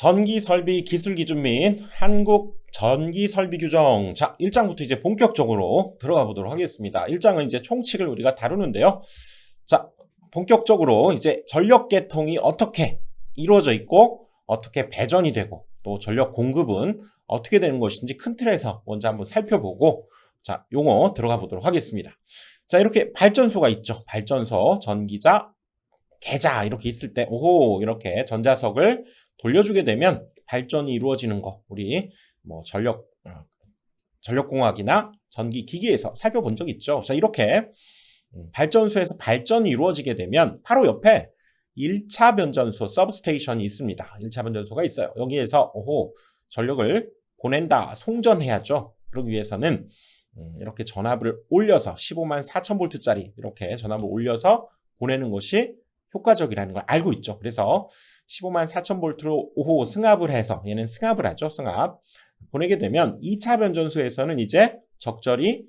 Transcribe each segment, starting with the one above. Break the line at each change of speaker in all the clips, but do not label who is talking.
전기설비 기술기준 및 한국 전기설비규정. 자, 1장부터 이제 본격적으로 들어가 보도록 하겠습니다. 1장은 이제 총칙을 우리가 다루는데요. 자, 본격적으로 이제 전력계통이 어떻게 이루어져 있고 어떻게 배전이 되고 또 전력 공급은 어떻게 되는 것인지 큰 틀에서 먼저 한번 살펴보고, 자, 용어 들어가 보도록 하겠습니다. 자, 이렇게 발전소가 있죠. 발전소, 전기자, 계자 이렇게 있을 때 오호 이렇게 전자석을 돌려주게 되면 발전이 이루어지는 거, 우리 뭐 전력공학이나 전기기기에서 살펴본 적 있죠. 자, 이렇게 발전소에서 발전이 이루어지게 되면 바로 옆에 1차 변전소 서브스테이션이 있습니다. 1차 변전소가 있어요. 여기에서 오호 전력을 보낸다, 송전해야죠. 그러기 위해서는 이렇게 전압을 올려서 15만 4천 볼트짜리 이렇게 전압을 올려서 보내는 것이 효과적이라는 걸 알고 있죠. 그래서 15만 4천 볼트로 오호 승합을 해서, 얘는 승합을 하죠. 승합 보내게 되면 2차 변전소에서는 이제 적절히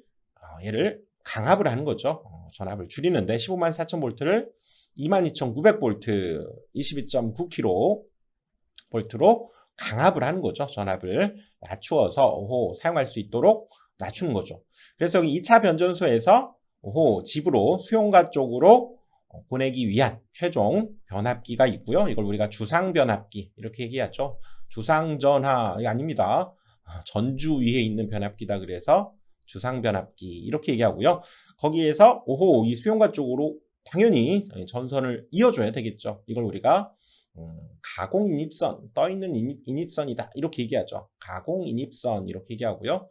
얘를 강압을 하는 거죠. 전압을 줄이는데 15만 4천 볼트를 22,900볼트 22.9kV 볼트로 강압을 하는 거죠. 전압을 낮추어서 오호 사용할 수 있도록 낮추는 거죠. 그래서 여기 2차 변전소에서 오호 집으로 수용가 쪽으로 보내기 위한 최종 변압기가 있고요. 이걸 우리가 주상 변압기 이렇게 얘기하죠. 주상 전하가 아닙니다. 전주 위에 있는 변압기다. 그래서 주상 변압기 이렇게 얘기하고요. 거기에서 오호 이 수용가 쪽으로 당연히 전선을 이어줘야 되겠죠. 이걸 우리가 가공 인입선, 떠있는 인입선이다 이렇게 얘기하죠. 가공 인입선 이렇게 얘기하고요.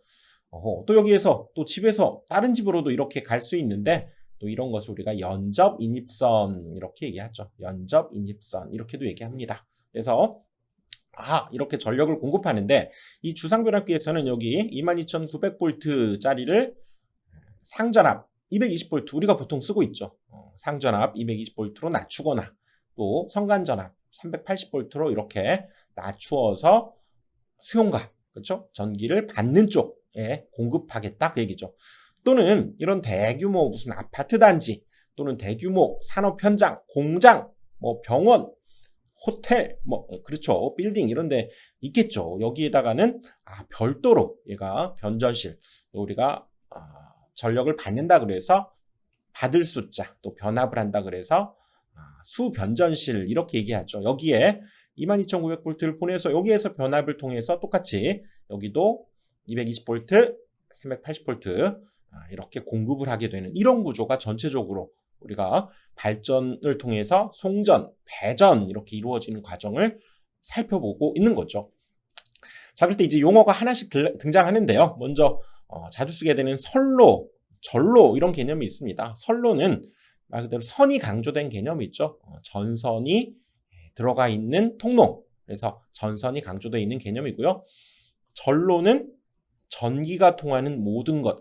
또 여기에서 또 집에서 다른 집으로도 이렇게 갈 수 있는데, 또 이런 것을 우리가 연접 인입선 이렇게 얘기하죠. 연접 인입선 이렇게도 얘기합니다. 그래서 이렇게 전력을 공급하는데, 이 주상변압기에서는 여기 22,900볼트짜리를 상전압 220볼트 우리가 보통 쓰고 있죠. 상전압 220볼트로 낮추거나 또 성간전압 380볼트로 이렇게 낮추어서 수용가, 그렇죠? 전기를 받는 쪽에 공급하겠다 그 얘기죠. 또는 이런 대규모 무슨 아파트 단지 또는 대규모 산업 현장, 공장, 뭐 병원, 호텔, 뭐 그렇죠. 빌딩 이런 데 있겠죠. 여기에다가는 별도로 얘가 변전실, 우리가 전력을 받는다 그래서 받을 숫자, 또 변압을 한다 그래서 수변전실 이렇게 얘기하죠. 여기에 22,900볼트를 보내서 여기에서 변압을 통해서 똑같이 여기도 220볼트, 380볼트 이렇게 공급을 하게 되는 이런 구조가 전체적으로 우리가 발전을 통해서 송전, 배전 이렇게 이루어지는 과정을 살펴보고 있는 거죠. 자, 그럴 때 이제 용어가 하나씩 등장하는데요. 먼저 자주 쓰게 되는 선로, 전로 이런 개념이 있습니다. 선로는 말 그대로 선이 강조된 개념이 있죠. 전선이 들어가 있는 통로, 그래서 전선이 강조되어 있는 개념이고요. 전로는 전기가 통하는 모든 것.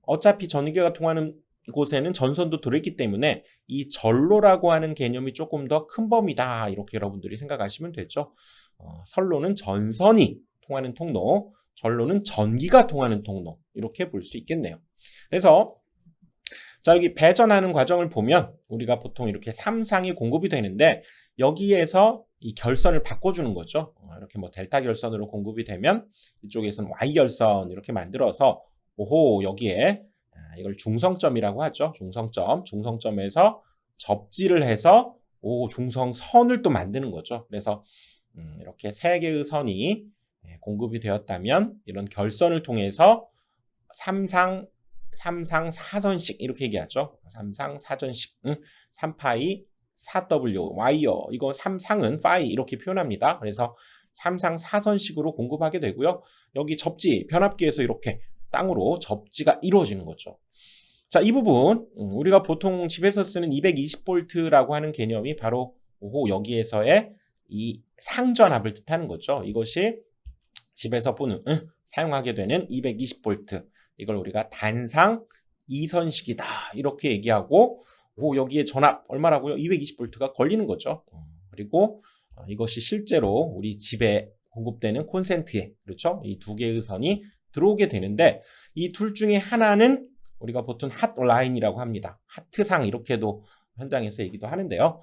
어차피 전기가 통하는 곳에는 전선도 들어있기 때문에 이 전로라고 하는 개념이 조금 더 큰 범위다 이렇게 여러분들이 생각하시면 되죠. 선로는 전선이 통하는 통로, 전로는 전기가 통하는 통로 이렇게 볼 수 있겠네요. 그래서 자, 여기 배전하는 과정을 보면 우리가 보통 이렇게 3상이 공급이 되는데, 여기에서 이 결선을 바꿔주는 거죠. 이렇게 뭐 델타 결선으로 공급이 되면 이쪽에서는 Y 결선 이렇게 만들어서 오호 여기에 이걸 중성점이라고 하죠. 중성점에서 접지를 해서 중성선을 또 만드는 거죠. 그래서 이렇게 세 개의 선이 공급이 되었다면 이런 결선을 통해서 3상 4선식 이렇게 얘기하죠. 3상 4전식 3파이 4W 와이어, 이거 3상은 파이 이렇게 표현합니다. 그래서 3상 4선식으로 공급하게 되고요. 여기 접지, 변압기에서 이렇게 땅으로 접지가 이루어지는 거죠. 자, 이 부분 우리가 보통 집에서 쓰는 220볼트라고 하는 개념이 바로 여기에서의 이 상전압을 뜻하는 거죠. 이것이 집에서 사용하게 되는 220볼트, 이걸 우리가 단상 2선식이다 이렇게 얘기하고, 여기에 전압 얼마라고요? 220볼트가 걸리는 거죠. 그리고 이것이 실제로 우리 집에 공급되는 콘센트에, 그렇죠? 이 두 개의 선이 들어오게 되는데, 이 둘 중에 하나는 우리가 보통 핫라인이라고 합니다. 하트상 이렇게도 현장에서 얘기도 하는데요.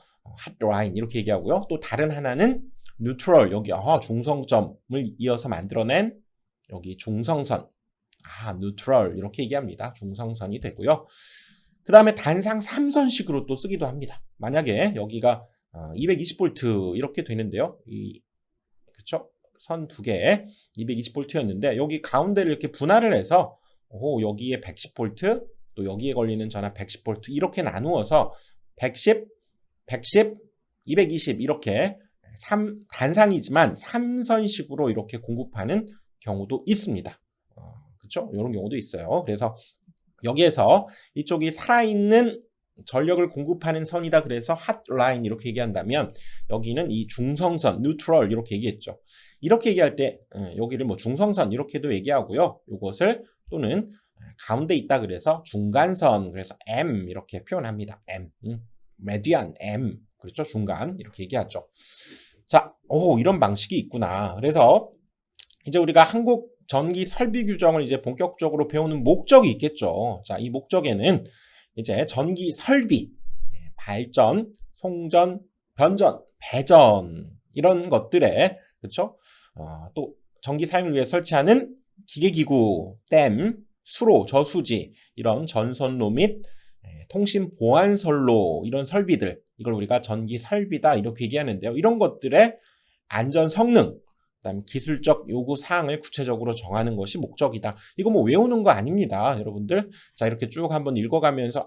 핫라인 이렇게 얘기하고요. 또 다른 하나는 뉴트럴 여기 중성점을 이어서 만들어낸 여기 중성선 뉴트럴 이렇게 얘기합니다. 중성선이 되고요. 그 다음에 단상 3선식으로 또 쓰기도 합니다. 만약에 여기가 220V 이렇게 되는데요. 그쵸? 선 두 개에 220V였는데 여기 가운데를 이렇게 분할을 해서 여기에 110V 또 여기에 걸리는 전압 110V 이렇게 나누어서 110, 110, 220 이렇게 단상이지만 3선식으로 이렇게 공급하는 경우도 있습니다. 그렇죠? 이런 경우도 있어요. 그래서 여기에서 이쪽이 살아있는 전력을 공급하는 선이다. 그래서 핫라인 이렇게 얘기한다면 여기는 이 중성선, 뉴트럴 이렇게 얘기했죠. 이렇게 얘기할 때 여기를 뭐 중성선 이렇게도 얘기하고요. 이것을 또는 가운데 있다 그래서 중간선 그래서 M 이렇게 표현합니다. M, 메디안 M 그렇죠? 중간 이렇게 얘기하죠. 자, 이런 방식이 있구나. 그래서 이제 우리가 한국 전기 설비 규정을 이제 본격적으로 배우는 목적이 있겠죠. 자, 이 목적에는 이제 전기 설비, 발전, 송전, 변전, 배전 이런 것들에 그렇죠? 또 전기 사용을 위해 설치하는 기계기구, 댐, 수로, 저수지 이런 전선로 및 통신 보안선로 이런 설비들 이걸 우리가 전기 설비다 이렇게 얘기하는데요. 이런 것들의 안전 성능 그다음에 기술적 요구 사항을 구체적으로 정하는 것이 목적이다. 이거 뭐 외우는 거 아닙니다, 여러분들. 자, 이렇게 쭉 한번 읽어가면서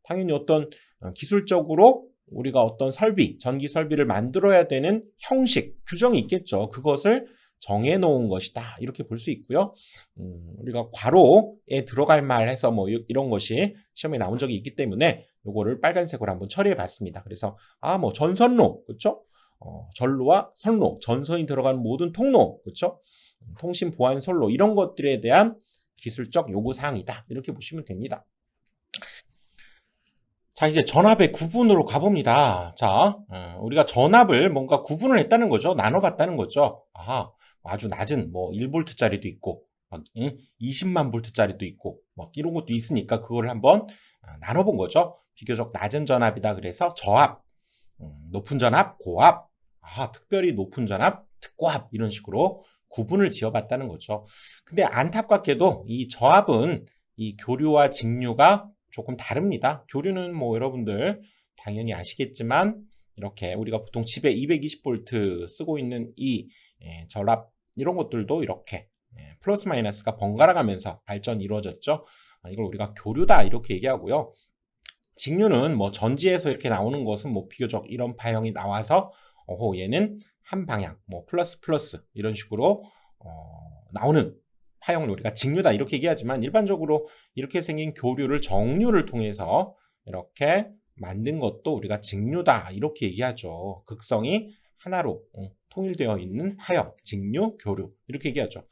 당연히 어떤 기술적으로 우리가 어떤 설비, 전기 설비를 만들어야 되는 형식, 규정이 있겠죠. 그것을 정해놓은 것이다. 이렇게 볼 수 있고요. 우리가 괄호에 들어갈 말 해서 뭐 이런 것이 시험에 나온 적이 있기 때문에 요거를 빨간색으로 한번 처리해 봤습니다. 그래서 뭐 전선로, 그렇죠? 전로와 선로, 전선이 들어가는 모든 통로, 그렇죠? 통신 보안 선로 이런 것들에 대한 기술적 요구 사항이다. 이렇게 보시면 됩니다. 자, 이제 전압의 구분으로 가봅니다. 자, 우리가 전압을 뭔가 구분을 했다는 거죠. 나눠봤다는 거죠. 아주 낮은 뭐 1V짜리도 있고, 막 20만 V짜리도 있고, 막 이런 것도 있으니까 그걸 한번 나눠본 거죠. 비교적 낮은 전압이다. 그래서 저압, 높은 전압, 고압, 특별히 높은 전압, 특고압 이런 식으로 구분을 지어봤다는 거죠. 근데 안타깝게도 이 저압은 이 교류와 직류가 조금 다릅니다. 교류는 뭐 여러분들 당연히 아시겠지만 이렇게 우리가 보통 집에 220V 쓰고 있는 이 전압 이런 것들도 이렇게 플러스 마이너스가 번갈아 가면서 발전이 이루어졌죠. 이걸 우리가 교류다 이렇게 얘기하고요. 직류는 뭐 전지에서 이렇게 나오는 것은 뭐 비교적 이런 파형이 나와서 얘는 한 방향 뭐 플러스 이런 식으로 나오는 파형을 우리가 직류다 이렇게 얘기하지만 일반적으로 이렇게 생긴 교류를 정류를 통해서 이렇게 만든 것도 우리가 직류다 이렇게 얘기하죠. 극성이 하나로 통일되어 있는 파형, 직류, 교류 이렇게 얘기하죠.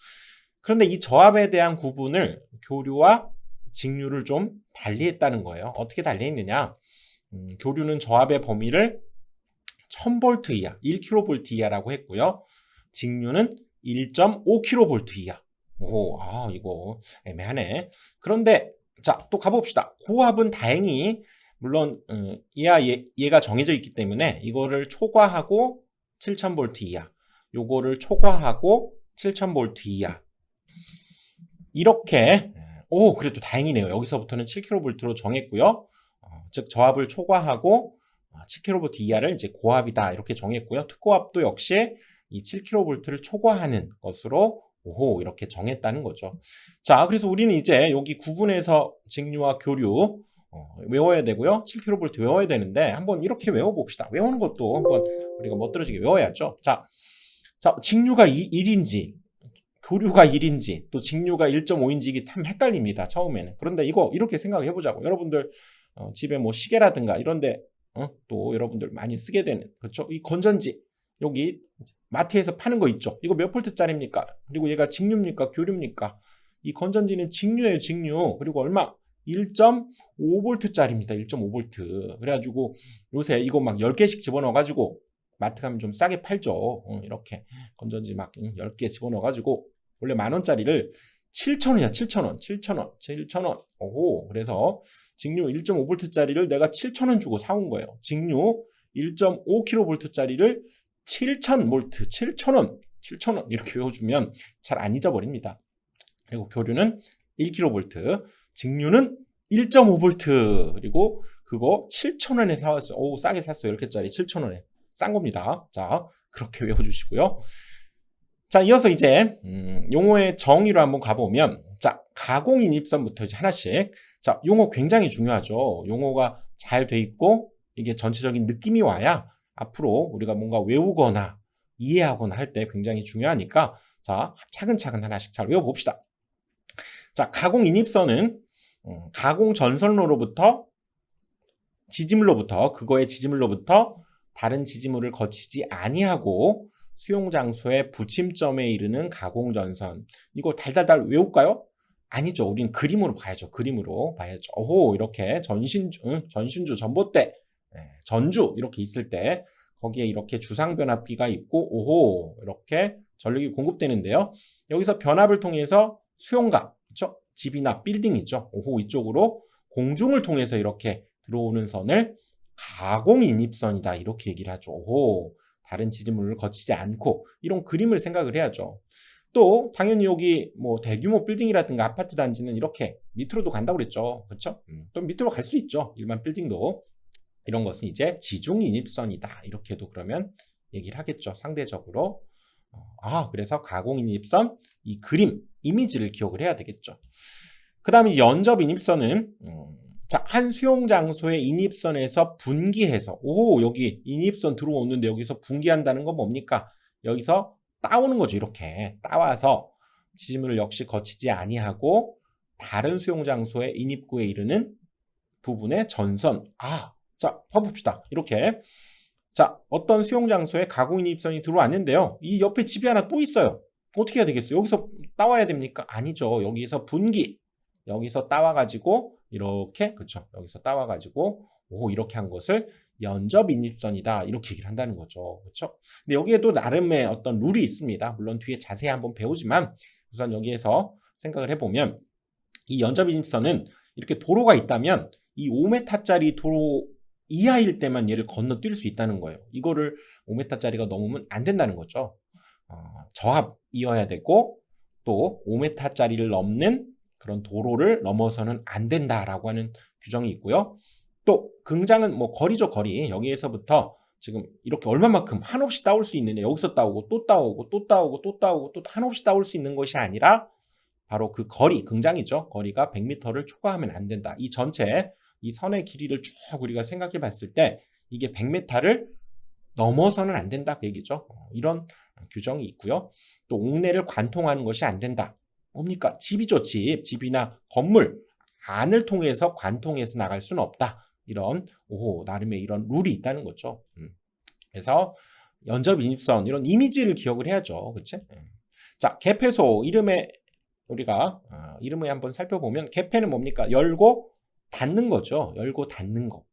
그런데 이 저압에 대한 구분을 교류와 직류를 좀 달리했다는 거예요. 어떻게 달리했느냐? 교류는 저압의 범위를 1000V 이하, 1kV 이하라고 했고요. 직류는 1.5kV 이하. 이거 애매하네. 그런데 자, 또 가봅시다. 고압은 다행히 물론 얘가 정해져 있기 때문에 이거를 초과하고 7000V 이하, 요거를 초과하고 7000V 이하 이렇게 그래도 다행이네요. 여기서부터는 7kV로 정했고요. 즉 저압을 초과하고 7kV 이하를 이제 고압이다 이렇게 정했고요. 특고압도 역시 이 7kV를 초과하는 것으로 이렇게 정했다는 거죠. 자, 그래서 우리는 이제 여기 구분해서 직류와 교류 외워야 되고요. 7kV 외워야 되는데 한번 이렇게 외워봅시다. 외우는 것도 한번 우리가 멋들어지게 외워야죠. 자, 직류가 1인지 교류가 1인지 또 직류가 1.5인지 이게 참 헷갈립니다. 처음에는. 그런데 이거 이렇게 생각해 보자고. 여러분들 집에 뭐 시계라든가 이런데 또 여러분들 많이 쓰게 되는 그렇죠? 이 건전지 여기 마트에서 파는 거 있죠? 이거 몇 볼트짜리입니까? 그리고 얘가 직류입니까? 교류입니까? 이 건전지는 직류예요, 직류. 그리고 얼마? 1.5V짜리입니다. 1.5V. 그래가지고 요새 이거 막 10개씩 집어넣어가지고 마트 가면 좀 싸게 팔죠. 이렇게 건전지 막 10개 집어넣어가지고 원래 10,000원짜리를 7,000원이야. 7,000원. 그래서 직류 1.5V짜리를 내가 7,000원 주고 사온 거예요. 직류 1.5kV짜리를 7000몰트, 7000원 이렇게 외워주면 잘 안 잊어버립니다. 그리고 교류는 1kV, 직류는 1.5V, 그리고 그거 7,000원에 사왔어요. 오, 싸게 샀어요. 이렇게짜리 7,000원에. 싼 겁니다. 자, 그렇게 외워주시고요. 자, 이어서 이제 용어의 정의로 한번 가보면, 자, 가공인입선부터 이제 하나씩. 자, 용어 굉장히 중요하죠. 용어가 잘 돼 있고 이게 전체적인 느낌이 와야 앞으로 우리가 뭔가 외우거나 이해하거나 할 때 굉장히 중요하니까, 자, 차근차근 하나씩 잘 외워봅시다. 자, 가공인입선은 가공 전선로로부터 지지물로부터, 그거의 지지물로부터 다른 지지물을 거치지 아니하고 수용 장소의 부침점에 이르는 가공전선. 이거 달달달 외울까요? 아니죠. 우린 그림으로 봐야죠. 그림으로 봐야죠. 오호, 이렇게 전신주, 전봇대, 전주 이렇게 있을 때 거기에 이렇게 주상 변압기가 있고, 오호, 이렇게 전력이 공급되는데요. 여기서 변압을 통해서 수용각, 그렇죠? 집이나 빌딩 있죠. 오호, 이쪽으로 공중을 통해서 이렇게 들어오는 선을 가공인입선이다, 이렇게 얘기를 하죠. 오호, 다른 지지물을 거치지 않고, 이런 그림을 생각을 해야죠. 또 당연히 여기 뭐 대규모 빌딩이라든가 아파트 단지는 이렇게 밑으로도 간다고 그랬죠. 그렇죠? 또 밑으로 갈 수 있죠. 일반 빌딩도. 이런 것은 이제 지중인입선이다, 이렇게도 그러면 얘기를 하겠죠. 상대적으로. 그래서 가공인입선, 이 그림, 이미지를 기억을 해야 되겠죠. 그 다음에 연접인입선은 자, 한 수용 장소의 인입선에서 분기해서, 오, 여기 인입선 들어오는데 여기서 분기한다는 건 뭡니까? 여기서 따오는 거죠. 이렇게 따와서 지지물을 역시 거치지 아니하고 다른 수용 장소의 인입구에 이르는 부분의 전선. 자, 봐봅시다. 이렇게. 자, 어떤 수용 장소에 가공인입선이 들어왔는데요. 이 옆에 집이 하나 또 있어요. 어떻게 해야 되겠어요? 여기서 따와야 됩니까? 아니죠. 여기서 분기. 여기서 따와가지고 이렇게, 그렇죠? 여기서 따와가지고 이렇게 한 것을 연접인입선이다, 이렇게 얘기를 한다는 거죠. 그렇죠? 근데 여기에도 나름의 어떤 룰이 있습니다. 물론 뒤에 자세히 한번 배우지만 우선 여기에서 생각을 해보면, 이 연접인입선은 이렇게 도로가 있다면 이 5m짜리 도로 이하일 때만 얘를 건너뛸 수 있다는 거예요. 이거를 5m짜리가 넘으면 안 된다는 거죠. 저합이어야 되고, 또 5m짜리를 넘는 그런 도로를 넘어서는 안 된다라고 하는 규정이 있고요. 또 긍장은 뭐 거리죠, 거리. 여기에서부터 지금 이렇게 얼마만큼 한없이 따올 수 있느냐, 여기서 따오고 또 따오고 또 따오고 또 따오고 또 한없이 따올 수 있는 것이 아니라 바로 그 거리, 긍장이죠. 거리가 100m를 초과하면 안 된다. 이 전체, 이 선의 길이를 쭉 우리가 생각해 봤을 때 이게 100m를 넘어서는 안 된다, 그 얘기죠. 이런 규정이 있고요. 또 옥내를 관통하는 것이 안 된다. 뭡니까? 집이죠, 집. 집이나 건물 안을 통해서 관통해서 나갈 수는 없다. 이런 나름의 이런 룰이 있다는 거죠. 그래서 연접인입선, 이런 이미지를 기억을 해야죠. 그렇지? 자, 개폐소 이름에 우리가 이름을 한번 살펴보면, 개폐는 뭡니까? 열고 닫는 거죠. 열고 닫는 거.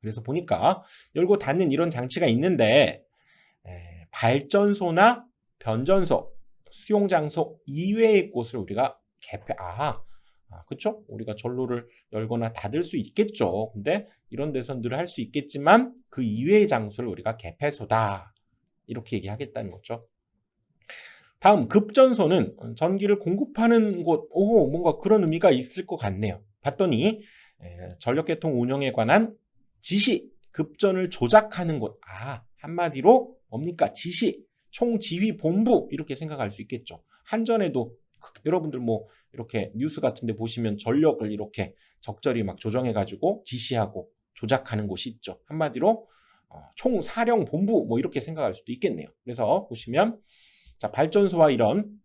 그래서 보니까 열고 닫는 이런 장치가 있는데, 발전소나 변전소, 수용장소 이외의 곳을 우리가 개폐, 그렇죠? 우리가 전로를 열거나 닫을 수 있겠죠. 근데 이런 데서 늘 할 수 있겠지만 그 이외의 장소를 우리가 개폐소다, 이렇게 얘기하겠다는 거죠. 다음, 급전소는 전기를 공급하는 곳. 뭔가 그런 의미가 있을 것 같네요. 봤더니 전력계통 운영에 관한 지시, 급전을 조작하는 곳. 한마디로 뭡니까? 지시, 총지휘본부, 이렇게 생각할 수 있겠죠. 한전에도 여러분들 뭐 이렇게 뉴스 같은 데 보시면 전력을 이렇게 적절히 막 조정해가지고 지시하고 조작하는 곳이 있죠. 한마디로 총사령본부, 뭐 이렇게 생각할 수도 있겠네요. 그래서 보시면, 자, 발전소와 이런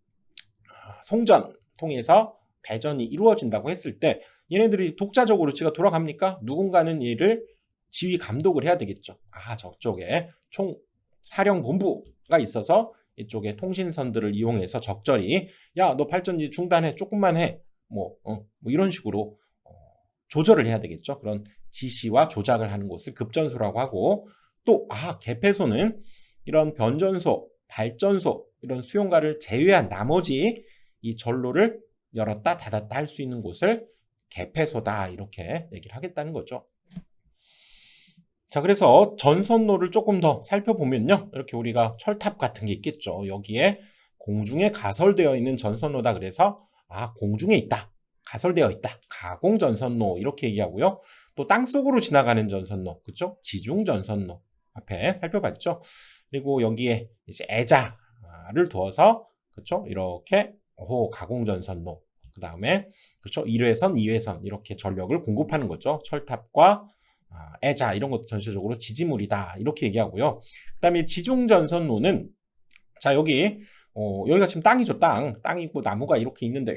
송전 통해서 배전이 이루어진다고 했을 때 얘네들이 독자적으로 지가 돌아갑니까? 누군가는 얘를 지휘 감독을 해야 되겠죠. 저쪽에 총사령본부가 있어서 이쪽에 통신선들을 이용해서 적절히, 야, 너 발전기 중단해, 조금만 해, 뭐 이런 식으로 조절을 해야 되겠죠. 그런 지시와 조작을 하는 곳을 급전소라고 하고, 또 개폐소는 이런 변전소, 발전소, 이런 수용가를 제외한 나머지 이 전로를 열었다 닫았다 할 수 있는 곳을 개폐소다, 이렇게 얘기를 하겠다는 거죠. 자, 그래서 전선로를 조금 더 살펴보면요. 이렇게 우리가 철탑 같은 게 있겠죠. 여기에 공중에 가설되어 있는 전선로다. 그래서 공중에 있다. 가설되어 있다. 가공전선로 이렇게 얘기하고요. 또 땅속으로 지나가는 전선로, 그렇죠? 지중전선로 앞에 살펴봤죠. 그리고 여기에 이제 애자를 두어서 그렇죠? 이렇게 가공전선로. 그 다음에 그렇죠? 1회선, 2회선 이렇게 전력을 공급하는 거죠. 철탑과 애자 이런 것도 전체적으로 지지물이다 이렇게 얘기하고요. 그 다음에 지중전선로는 자 여기가 지금 땅이죠. 땅이 있고 나무가 이렇게 있는데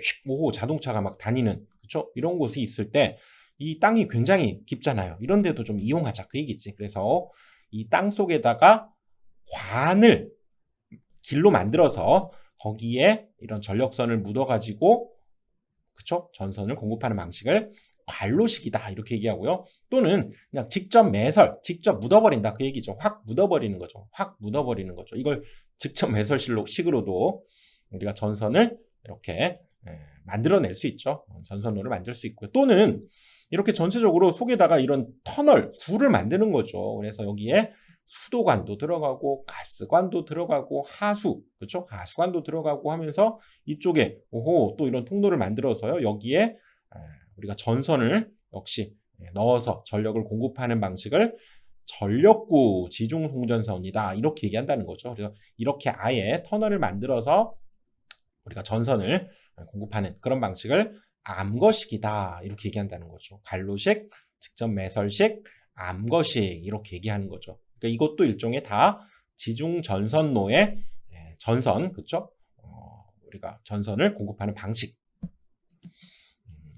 자동차가 막 다니는 그렇죠? 이런 곳이 있을 때 이 땅이 굉장히 깊잖아요. 이런 데도 좀 이용하자 그 얘기지. 그래서 이 땅 속에다가 관을 길로 만들어서 거기에 이런 전력선을 묻어가지고 그쵸? 전선을 공급하는 방식을 관로식이다 이렇게 얘기하고요. 또는 그냥 직접 직접 묻어버린다 그 얘기죠. 확 묻어버리는 거죠. 이걸 직접 매설식으로도 우리가 전선을 이렇게 만들어낼 수 있죠. 전선로를 만들 수 있고요. 또는 이렇게 전체적으로 속에다가 이런 터널, 굴을 만드는 거죠. 그래서 여기에 수도관도 들어가고 가스관도 들어가고 그렇죠? 하수관도 들어가고 하면서 이쪽에 또 이런 통로를 만들어서요. 여기에 우리가 전선을 역시 넣어서 전력을 공급하는 방식을 전력구 지중송전선이다 이렇게 얘기한다는 거죠. 그래서 이렇게 아예 터널을 만들어서 우리가 전선을 공급하는 그런 방식을 암거식이다 이렇게 얘기한다는 거죠. 관로식, 직접 매설식, 암거식 이렇게 얘기하는 거죠. 그러니까 이것도 일종의 다 지중전선로의 전선, 그렇죠? 우리가 전선을 공급하는 방식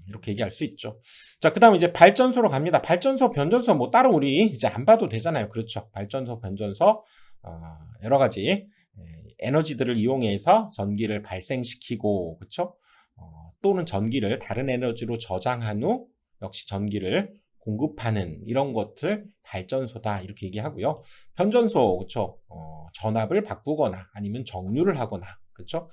이렇게 얘기할 수 있죠. 자, 그 다음에 이제 발전소로 갑니다. 발전소, 변전소 뭐 따로 우리 이제 안 봐도 되잖아요. 그렇죠? 발전소, 변전소 여러 가지 에너지들을 이용해서 전기를 발생시키고 그렇죠? 또는 전기를 다른 에너지로 저장한 후 역시 전기를 공급하는 이런 것들 발전소다 이렇게 얘기하고요. 변전소 그렇죠? 전압을 바꾸거나 아니면 정류를 하거나 그렇죠?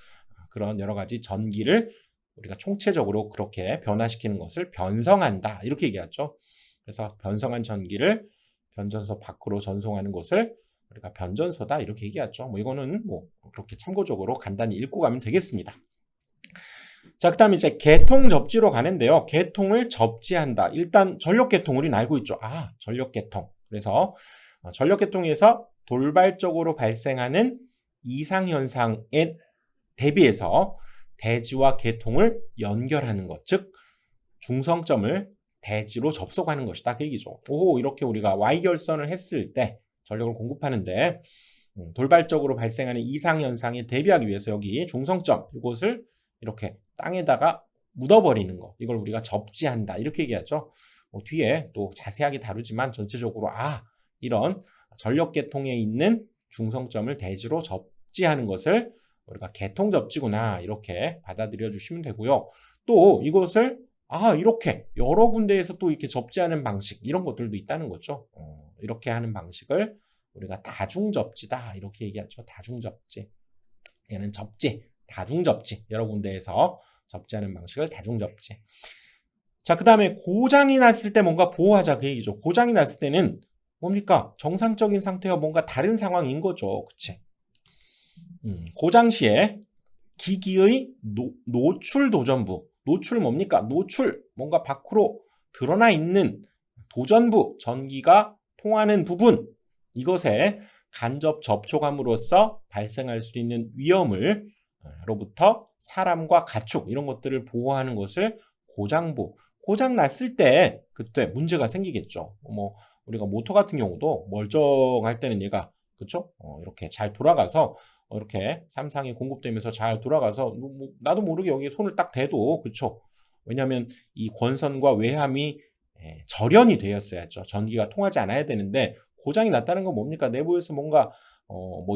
그런 여러 가지 전기를 우리가 총체적으로 그렇게 변화시키는 것을 변성한다 이렇게 얘기하죠. 그래서 변성한 전기를 변전소 밖으로 전송하는 것을 우리가 변전소다 이렇게 얘기하죠. 뭐 이거는 뭐 그렇게 참고적으로 간단히 읽고 가면 되겠습니다. 자, 그 다음에 이제 개통 접지로 가는데요. 개통을 접지한다. 일단 전력개통 우리는 알고 있죠. 전력개통. 그래서 전력개통에서 돌발적으로 발생하는 이상현상에 대비해서 대지와 개통을 연결하는 것, 즉 중성점을 대지로 접속하는 것이다 그 얘기죠. 이렇게 우리가 Y결선을 했을 때 전력을 공급하는데 돌발적으로 발생하는 이상현상에 대비하기 위해서 여기 중성점 이곳을 이렇게 땅에다가 묻어버리는 거, 이걸 우리가 접지한다 이렇게 얘기하죠. 뒤에 또 자세하게 다루지만 전체적으로 이런 전력계통에 있는 중성점을 대지로 접지하는 것을 우리가 개통접지구나 이렇게 받아들여 주시면 되고요. 또 이것을 이렇게 여러 군데에서 또 이렇게 접지하는 방식 이런 것들도 있다는 거죠. 이렇게 하는 방식을 우리가 다중접지다 이렇게 얘기하죠. 다중접지. 얘는 접지, 다중접지. 여러 군데에서 접지하는 방식을 다중접지. 자, 그 다음에 고장이 났을 때 뭔가 보호하자 그 얘기죠. 고장이 났을 때는 뭡니까? 정상적인 상태와 뭔가 다른 상황인 거죠. 그치? 고장 시에 기기의 노출 도전부. 노출 뭡니까? 노출, 뭔가 밖으로 드러나 있는 도전부, 전기가 통하는 부분, 이것에 간접 접촉함으로써 발생할 수 있는 위험을 로부터 사람과 가축 이런 것들을 보호하는 것을 고장부. 고장 났을 때 그때 문제가 생기겠죠. 우리가 모터 같은 경우도 멀쩡할 때는 얘가 그렇죠? 이렇게 잘 돌아가서 이렇게 삼상이 공급되면서 잘 돌아가서 나도 모르게 여기 손을 딱 대도 그렇죠? 왜냐하면 이 권선과 외함이 절연이 되었어야죠. 전기가 통하지 않아야 되는데 고장이 났다는 건 뭡니까? 내부에서 뭔가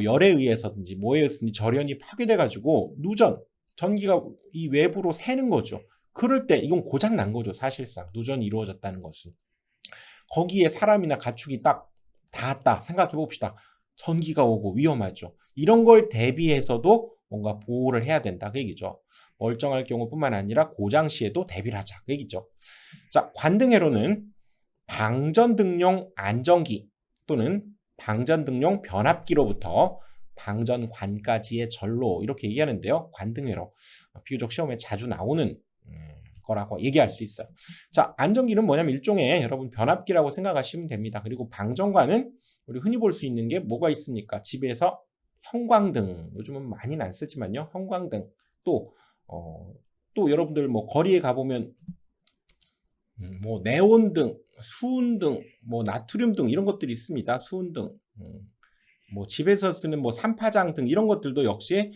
열에 의해서든지 뭐에 의해서든지 절연이 파괴돼 가지고 누전, 전기가 이 외부로 새는 거죠. 그럴 때 이건 고장 난 거죠. 사실상 누전이 이루어졌다는 것은. 거기에 사람이나 가축이 딱 닿았다 생각해 봅시다. 전기가 오고 위험하죠. 이런 걸 대비해서도 뭔가 보호를 해야 된다 그 얘기죠. 멀쩡할 경우뿐만 아니라 고장 시에도 대비를 하자 그 얘기죠. 자, 관등회로는 방전등용 안전기, 또는 방전등용 변압기로부터 방전관까지의 전로 이렇게 얘기하는데요. 관등회로 비교적 시험에 자주 나오는 거라고 얘기할 수 있어요. 자, 안전기는 뭐냐면 일종의 여러분 변압기라고 생각하시면 됩니다. 그리고 방전관은 우리 흔히 볼 수 있는 게 뭐가 있습니까? 집에서 형광등, 요즘은 많이는 안 쓰지만요. 형광등, 또 여러분들 뭐 거리에 가보면 뭐 네온등, 수은등, 뭐 나트륨등 이런 것들이 있습니다. 수은등, 뭐 집에서 쓰는 뭐 삼파장등 이런 것들도 역시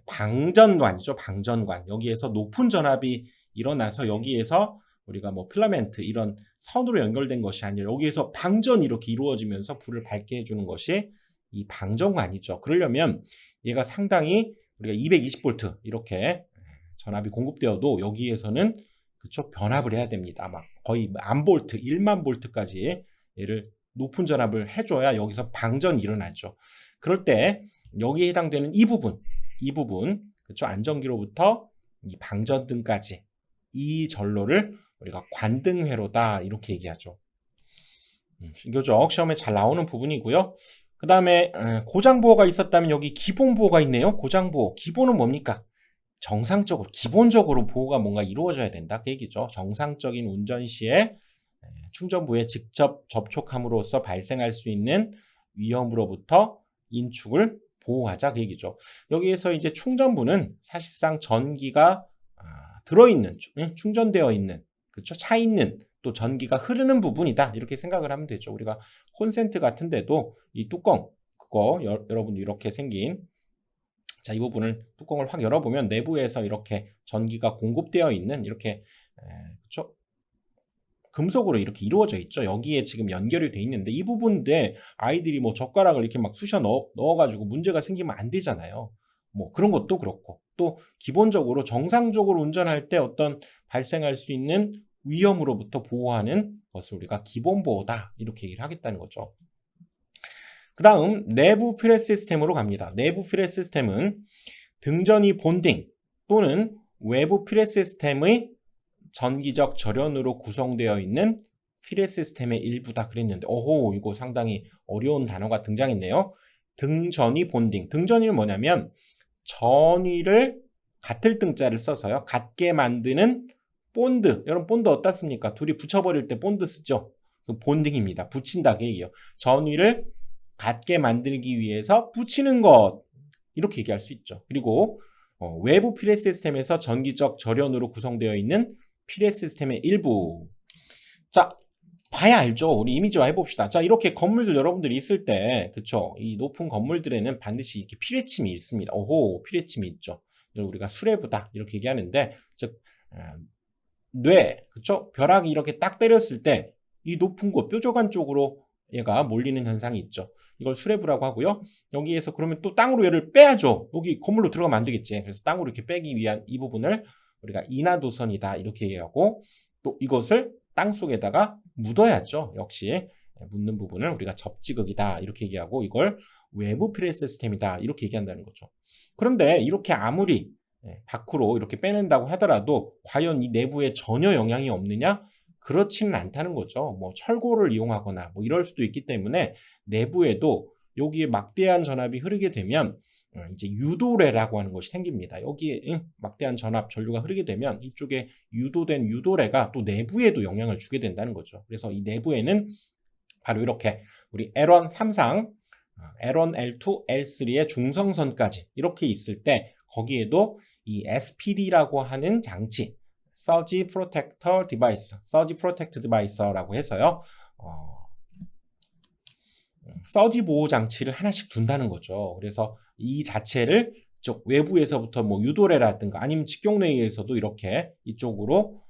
방전관이죠. 방전관. 여기에서 높은 전압이 일어나서 여기에서 우리가 뭐 필라멘트 이런 선으로 연결된 것이 아니라 여기에서 방전이 이렇게 이루어지면서 불을 밝게 해주는 것이 이 방전관이죠. 그러려면 얘가 상당히 우리가 220V 이렇게 전압이 공급되어도 여기에서는 그쵸 변압을 해야 됩니다. 막 거의 1000V, 10000V까지 얘를 높은 전압을 해줘야 여기서 방전이 일어나죠. 그럴 때 여기에 해당되는 이 부분 그쵸 안전기로부터 이 방전등까지 이 전로를 우리가 관등회로다 이렇게 얘기하죠. 비교적 시험에 잘 나오는 부분이고요. 그 다음에 고장보호가 있었다면 여기 기본보호가 있네요. 고장보호. 기본은 뭡니까? 정상적으로 기본적으로 보호가 뭔가 이루어져야 된다 그 얘기죠. 정상적인 운전 시에 충전부에 직접 접촉함으로써 발생할 수 있는 위험으로부터 인축을 보호하자 그 얘기죠. 여기에서 이제 충전부는 사실상 전기가 들어있는 충전되어 있는 그렇죠 차 있는 또 전기가 흐르는 부분이다 이렇게 생각을 하면 되죠. 우리가 콘센트 같은 데도 이 뚜껑 그거 여러분 이렇게 생긴 자, 이 부분을 뚜껑을 확 열어보면 내부에서 이렇게 전기가 공급되어 있는 이렇게 그렇죠? 금속으로 이렇게 이루어져 있죠. 여기에 지금 연결이 돼 있는데 이 부분에 아이들이 뭐 젓가락을 이렇게 막 쑤셔 넣어가지고 문제가 생기면 안 되잖아요. 뭐 그런 것도 그렇고 또 기본적으로 정상적으로 운전할 때 어떤 발생할 수 있는 위험으로부터 보호하는 것을 우리가 기본보호다 이렇게 얘기를 하겠다는 거죠. 그 다음 내부 필렛 시스템으로 갑니다. 내부 필렛 시스템은 등전이 본딩 또는 외부 필렛 시스템의 전기적 절연으로 구성되어 있는 필렛 시스템의 일부다 그랬는데 오호 이거 상당히 어려운 단어가 등장했네요. 등전이 본딩. 등전이는 뭐냐면 전위를 같을 등자를 써서요. 같게 만드는 본드. 여러분 본드 어떻습니까? 둘이 붙여버릴 때 본드 쓰죠. 그 본딩입니다. 붙인다 그 얘기예요. 전위를 같게 만들기 위해서 붙이는 것 이렇게 얘기할 수 있죠. 그리고 외부 필렛 시스템에서 전기적 절연으로 구성되어 있는 필렛 시스템의 일부. 자, 봐야 알죠. 우리 이미지화 해봅시다. 자, 이렇게 건물들 여러분들이 있을 때, 그쵸? 이 높은 건물들에는 반드시 이렇게 필렛침이 있습니다. 오호, 필렛침이 있죠. 우리가 수레부다 이렇게 얘기하는데, 즉 그쵸? 벼락이 이렇게 딱 때렸을 때 이 높은 곳 뾰족한 쪽으로 얘가 몰리는 현상이 있죠. 이걸 수레부라고 하고요. 여기에서 그러면 또 땅으로 얘를 빼야죠. 여기 건물로 들어가면 안 되겠지. 그래서 땅으로 이렇게 빼기 위한 이 부분을 우리가 인하도선이다 이렇게 얘기하고 또 이것을 땅 속에다가 묻어야죠. 역시 묻는 부분을 우리가 접지극이다 이렇게 얘기하고 이걸 외부 필렛 시스템이다 이렇게 얘기한다는 거죠. 그런데 이렇게 아무리 밖으로 이렇게 빼낸다고 하더라도 과연 이 내부에 전혀 영향이 없느냐? 그렇지는 않다는 거죠. 뭐 철골을 이용하거나 뭐 이럴 수도 있기 때문에 내부에도 여기에 막대한 전압이 흐르게 되면 이제 유도래라고 하는 것이 생깁니다. 여기에 막대한 전압 전류가 흐르게 되면 이쪽에 유도된 유도래가 또 내부에도 영향을 주게 된다는 거죠. 그래서 이 내부에는 바로 이렇게 우리 L1, 3상, L1, L2, L3의 중성선까지 이렇게 있을 때 거기에도 이 SPD라고 하는 장치 Surge Protector Device, Surge Protect Device라고 해서요. 서지 보호 장치를 하나씩 둔다는 거죠. 그래서 이 자체를 쪽 외부에서부터 뭐 유도래라든가 아니면 직경레이에서도 이렇게 이쪽으로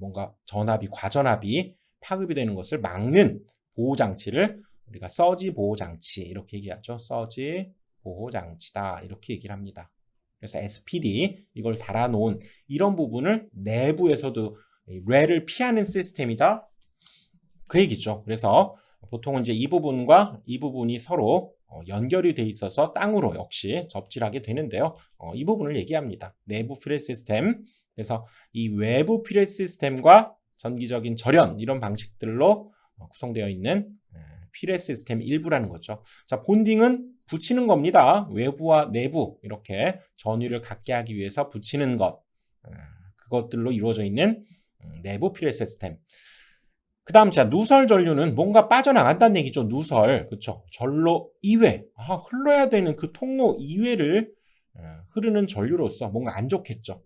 뭔가 전압이 과전압이 파급이 되는 것을 막는 보호 장치를 우리가 서지 보호 장치 이렇게 얘기하죠. 서지 보호 장치다 이렇게 얘기를 합니다. 그래서 SPD 이걸 달아놓은 이런 부분을 내부에서도 뇌를 피하는 시스템이다 그 얘기죠. 그래서 보통은 이제 이 부분과 이 부분이 서로 연결이 돼 있어서 땅으로 역시 접질하게 되는데요. 이 부분을 얘기합니다. 내부 필렛 시스템. 그래서 이 외부 필렛 시스템과 전기적인 절연 이런 방식들로 구성되어 있는 필요해 시스템 일부라는 거죠. 자, 본딩은 붙이는 겁니다. 외부와 내부 이렇게 전위를 갖게 하기 위해서 붙이는 것. 그것들로 이루어져 있는 내부 필요해 시스템. 그 다음, 자, 누설 전류는 뭔가 빠져나간다는 얘기죠. 누설. 그쵸. 전로 이외. 흘러야 되는 그 통로 이외를 흐르는 전류로서 뭔가 안 좋겠죠.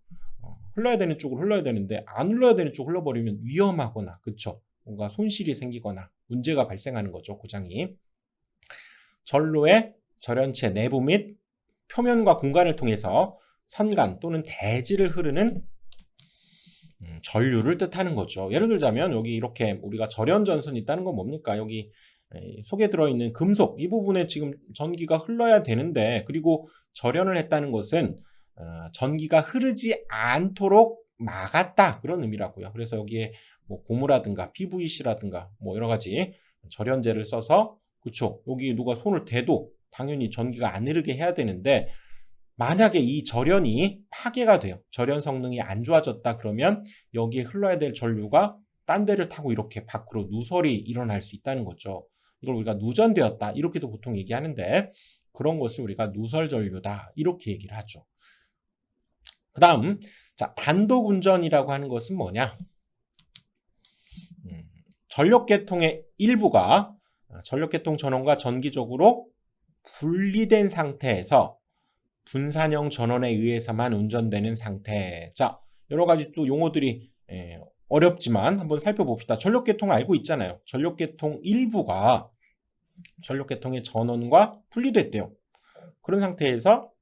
흘러야 되는 쪽으로 흘러야 되는데 안 흘러야 되는 쪽으로 흘러버리면 위험하거나, 그쵸. 뭔가 손실이 생기거나 문제가 발생하는 거죠. 고장이. 전로의 절연체 내부 및 표면과 공간을 통해서 선간 또는 대지를 흐르는 전류를 뜻하는 거죠. 예를 들자면 여기 이렇게 우리가 절연전선이 있다는 건 뭡니까? 여기 속에 들어있는 금속 이 부분에 지금 전기가 흘러야 되는데, 그리고 절연을 했다는 것은 전기가 흐르지 않도록 막았다, 그런 의미라고요. 그래서 여기에 뭐 고무라든가 PVC라든가 뭐 여러 가지 절연제를 써서, 그쵸, 여기 누가 손을 대도 당연히 전기가 안 흐르게 해야 되는데, 만약에 이 절연이 파괴가 돼요. 절연 성능이 안 좋아졌다 그러면 여기에 흘러야 될 전류가 딴 데를 타고 이렇게 밖으로 누설이 일어날 수 있다는 거죠. 이걸 우리가 누전되었다 이렇게도 보통 얘기하는데, 그런 것을 우리가 누설 전류다 이렇게 얘기를 하죠. 그 다음, 자, 단독 운전이라고 하는 것은 뭐냐? 전력계통의 일부가 전력계통 전원과 전기적으로 분리된 상태에서 분산형 전원에 의해서만 운전되는 상태. 자, 여러 가지 또 용어들이 어렵지만 한번 살펴봅시다. 전력계통 알고 있잖아요. 전력계통 일부가 전력계통의 전원과 분리됐대요. 그런 상태에서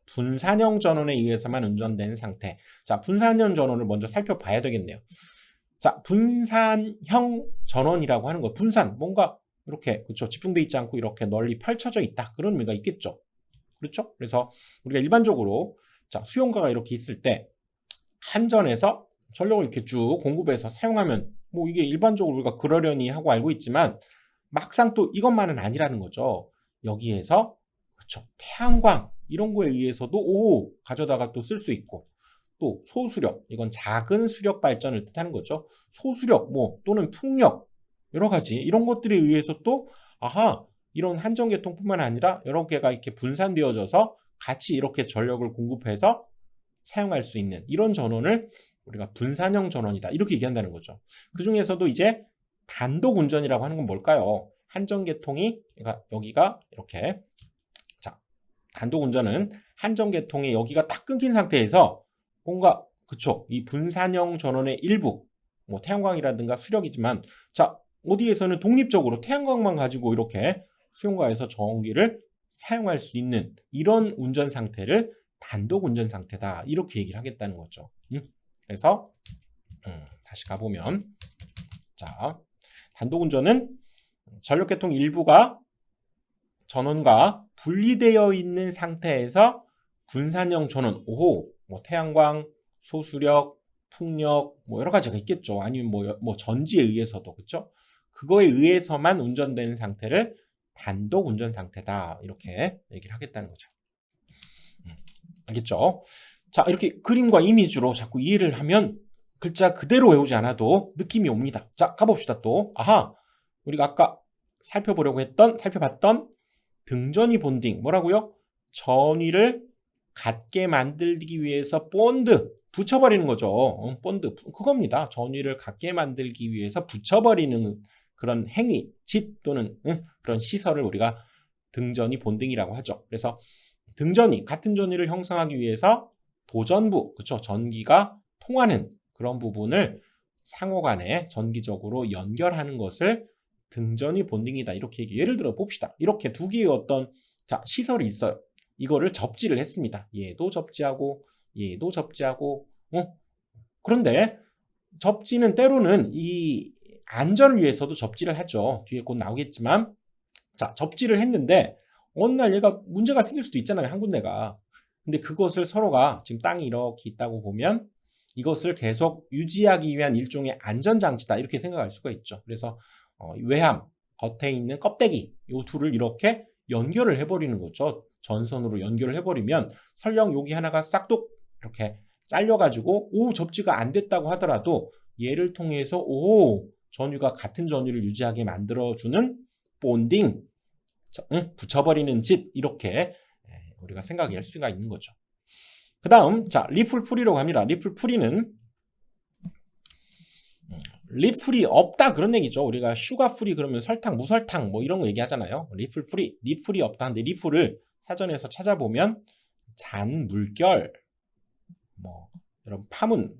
분산형 전원에 의해서만 운전되는 상태. 자, 분산형 전원을 먼저 살펴봐야 되겠네요. 자, 분산형 전원이라고 하는 거, 분산, 뭔가 이렇게, 그렇죠, 집중돼 있지 않고 이렇게 널리 펼쳐져 있다, 그런 의미가 있겠죠. 그렇죠? 그래서 우리가 일반적으로, 자, 수용가가 이렇게 있을 때 한전에서 전력을 이렇게 쭉 공급해서 사용하면 뭐 이게 일반적으로 우리가 그러려니 하고 알고 있지만, 막상 또 이것만은 아니라는 거죠. 여기에서, 그렇죠, 태양광 이런 거에 의해서도 가져다가 또 쓸 수 있고, 또 소수력, 이건 작은 수력 발전을 뜻하는 거죠. 소수력 뭐 또는 풍력, 여러 가지 이런 것들에 의해서 또 이런 한전계통뿐만 아니라 여러 개가 이렇게 분산되어져서 같이 이렇게 전력을 공급해서 사용할 수 있는 이런 전원을 우리가 분산형 전원이다 이렇게 얘기한다는 거죠. 그 중에서도 이제 단독 운전이라고 하는 건 뭘까요? 한전계통이, 그러니까 여기가 이렇게, 자, 단독 운전은 한전계통이 여기가 탁 끊긴 상태에서 뭔가, 그쵸, 이 분산형 전원의 일부, 뭐 태양광이라든가 수력이지만, 자, 어디에서는 독립적으로 태양광만 가지고 이렇게 수용가에서 전기를 사용할 수 있는 이런 운전 상태를 단독 운전 상태다 이렇게 얘기를 하겠다는 거죠. 그래서 다시 가보면, 자, 단독 운전은 전력계통 일부가 전원과 분리되어 있는 상태에서 분산형 전원, 뭐 태양광, 소수력, 풍력, 뭐 여러 가지가 있겠죠. 아니면 뭐 전지에 의해서도, 그렇죠? 그거에 의해서만 운전되는 상태를 단독 운전 상태다 이렇게 얘기를 하겠다는 거죠. 알겠죠? 자, 이렇게 그림과 이미지로 자꾸 이해를 하면 글자 그대로 외우지 않아도 느낌이 옵니다. 자, 가봅시다. 또 우리가 아까 살펴봤던 등전위 본딩, 뭐라고요? 전위를 갖게 만들기 위해서 본드 붙여버리는 거죠. 본드, 그겁니다. 전위를 갖게 만들기 위해서 붙여버리는 그런 행위, 짓 또는 그런 시설을 우리가 등전위 본딩이라고 하죠. 그래서 등전위, 같은 전위를 형성하기 위해서 도전부, 그렇죠, 전기가 통하는 그런 부분을 상호간에 전기적으로 연결하는 것을 등전위 본딩이다 이렇게 예를 들어 봅시다. 이렇게 두 개의 어떤, 자, 시설이 있어요. 이거를 접지를 했습니다. 얘도 접지하고 얘도 접지하고. 그런데 접지는 때로는 이 안전을 위해서도 접지를 하죠. 뒤에 곧 나오겠지만, 자, 접지를 했는데 어느 날 얘가 문제가 생길 수도 있잖아요, 한 군데가. 근데 그것을 서로가, 지금 땅이 이렇게 있다고 보면 이것을 계속 유지하기 위한 일종의 안전장치다 이렇게 생각할 수가 있죠. 그래서 외함, 겉에 있는 껍데기, 이 둘을 이렇게 연결을 해버리는 거죠. 전선으로 연결을 해버리면 설령 여기 하나가 싹둑 이렇게 잘려가지고 접지가 안 됐다고 하더라도 얘를 통해서 전위가 같은 전위를 유지하게 만들어주는 본딩, 붙여버리는 짓, 이렇게 우리가 생각할 수가 있는 거죠. 그 다음, 자, 리플풀이로 갑니다. 리플풀이는 리플이 없다 그런 얘기죠. 우리가 슈가풀이 그러면 설탕, 무설탕 뭐 이런 거 얘기하잖아요. 리플풀이, 리플이 없다. 근데 리플을 사전에서 찾아보면 잔, 물결, 뭐 이런 파문,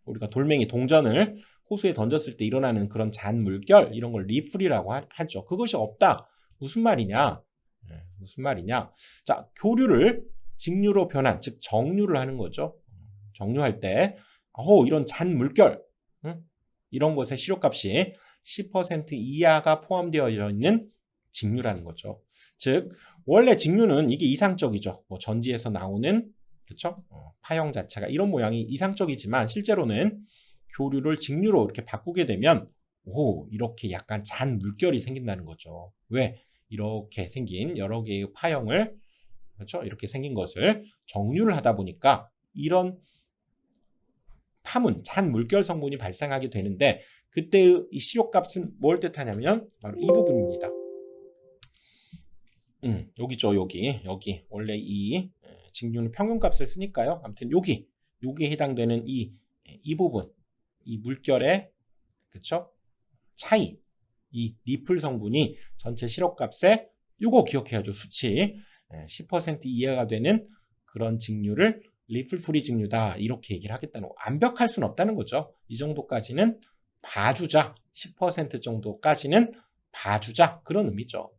우리가 돌멩이, 동전을 호수에 던졌을 때 일어나는 그런 잔, 물결 이런 걸 리플이라고 하죠. 그것이 없다. 무슨 말이냐? 무슨 말이냐? 자, 교류를 직류로 변환, 즉 정류를 하는 거죠. 정류할 때 이런 잔, 물결 이런 것의 시료값이 10% 이하가 포함되어 있는 직류라는 거죠. 즉 원래 직류는 이게 이상적이죠. 뭐 전지에서 나오는 그렇죠? 파형 자체가 이런 모양이 이상적이지만 실제로는 교류를 직류로 이렇게 바꾸게 되면 이렇게 약간 잔 물결이 생긴다는 거죠. 왜? 이렇게 생긴 여러 개의 파형을 그렇죠? 이렇게 생긴 것을 정류를 하다 보니까 이런 파문, 잔 물결 성분이 발생하게 되는데 그때의 이 시료값은 뭘 뜻하냐면 바로 이 부분입니다. 여기죠, 여기 원래 이 직류는 평균값을 쓰니까요. 아무튼 여기에 해당되는 이 부분, 이 물결의 그쵸? 차이, 이 리플 성분이 전체 시료값에 요거 기억해야죠. 수치 10% 이하가 되는 그런 직류를 리플프리 직류다 이렇게 얘기를 하겠다는 거. 완벽할 수는 없다는 거죠. 이 정도까지는 봐주자. 10% 정도까지는 봐주자. 그런 의미죠.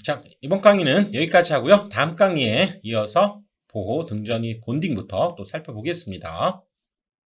자, 이번 강의는 여기까지 하고요. 다음 강의에 이어서 보호, 등전이, 본딩부터 또 살펴보겠습니다.